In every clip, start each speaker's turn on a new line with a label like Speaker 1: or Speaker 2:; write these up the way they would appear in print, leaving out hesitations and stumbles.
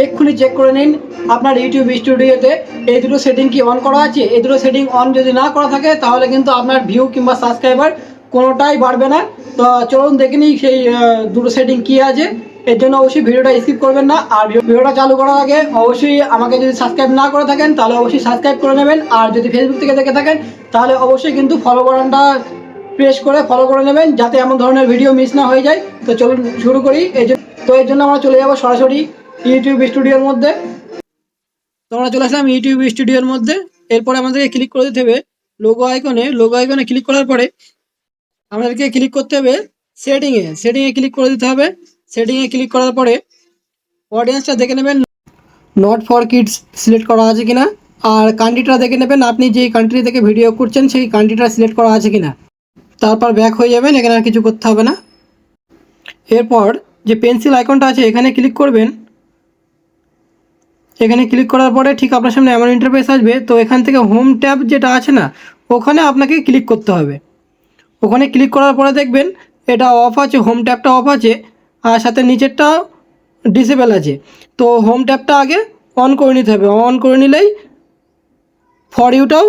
Speaker 1: এক্ষুনি চেক করে নিন আপনার ইউটিউব স্টুডিওতে এই দুটো সেটিং কি অন করা আছে। এই দুটো সেটিং অন যদি না করা থাকে তাহলে কিন্তু আপনার ভিউ কিংবা সাবস্ক্রাইবার কোনোটাই বাড়বে না। তো চলুন দেখে নিই সেই দুটো সেটিং কী আছে। এর জন্য অবশ্যই ভিডিওটা স্কিপ করবেন না, আর ভিডিওটা চালু করার আগে অবশ্যই আমাকে যদি সাবস্ক্রাইব না করে থাকেন তাহলে অবশ্যই সাবস্ক্রাইব করে নেবেন, আর যদি ফেসবুক থেকে দেখে থাকেন তাহলে অবশ্যই কিন্তু ফলো বাটনটা প্রেস করে ফলো করে নেবেন যাতে এমন ধরনের ভিডিও মিস না হয়ে যায়। তো চলুন শুরু করি। এর জন্য আমরা চলে যাব সরাসরি ইউটিউব স্টুডিওর মধ্যে। তো আমরা চলে আসলাম ইউটিউব স্টুডিওর মধ্যে। এরপরে আমাদেরকে ক্লিক করে দিতে হবে লোগো আইকনে ক্লিক করার পরে আমাদেরকে ক্লিক করতে হবে সেটিংয়ে ক্লিক করে দিতে হবে। সেটিংয়ে ক্লিক করার পরে অডিয়েন্সটা দেখে নেবেন নট ফর কিডস সিলেক্ট করা আছে কিনা, আর কান্ট্রিটা দেখে নেবেন আপনি যে কান্ট্রি থেকে ভিডিও করছেন সেই কান্ট্রিটা সিলেক্ট করা আছে কিনা। তারপর ব্যাক হয়ে যাবেন, এখানে আর কিছু করতে হবে না। এরপর যে পেন্সিল আইকনটা আছে এখানে ক্লিক করবেন। এখানে ক্লিক করার পরে ঠিক আপনার সামনে এমন ইন্টারফেস আসবে। তো এখান থেকে হোম ট্যাব যেটা আছে না ওখানে আপনাকে ক্লিক করতে হবে। ওখানে ক্লিক করার পরে দেখবেন এটা অফ আছে, হোম ট্যাবটা অফ আছে, আর সাথে নিচেরটা ডিসেবল আছে। তো হোম ট্যাবটা আগে অন করে নিতে হবে। অন করে নিলেই ফর ইউটাও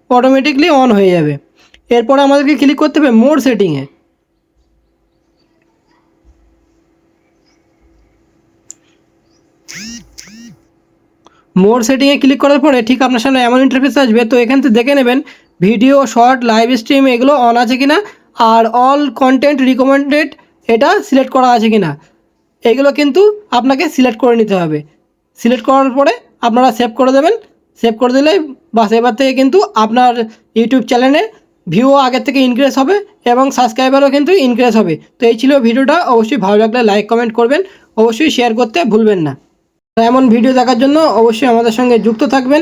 Speaker 1: অটোমেটিকলি অন হয়ে যাবে। এরপরে আমাদেরকে ক্লিক করতে হবে মোর সেটিংয়ে। মোর সেটিংয়ে ক্লিক করার পরে ঠিক আপনার সামনে এমন ইন্টারফেস আসবে। তো এখান থেকে দেখে নেবেন ভিডিও, শর্ট, লাইভ স্ট্রিম এগুলো অন আছে কিনা, আর অল কন্টেন্ট রিকমেন্ডেড এটা সিলেক্ট করা আছে কিনা। এগুলো কিন্তু আপনাকে সিলেক্ট করে নিতে হবে। সিলেক্ট করার পরে আপনারা সেভ করে দেবেন। সেভ করে দিলেই বাস এবার থেকে কিন্তু আপনার ইউটিউব চ্যানেলে ভিউও আগের থেকে ইনক্রিজ হবে এবং সাবস্ক্রাইবারও কিন্তু ইনক্রিজ হবে। তো এই ছিল ভিডিওটা। অবশ্যই ভালো লাগলে লাইক কমেন্ট করবেন, অবশ্যই শেয়ার করতে ভুলবেন না। এমন ভিডিও দেখার জন্য অবশ্যই আমাদের সঙ্গে যুক্ত থাকবেন।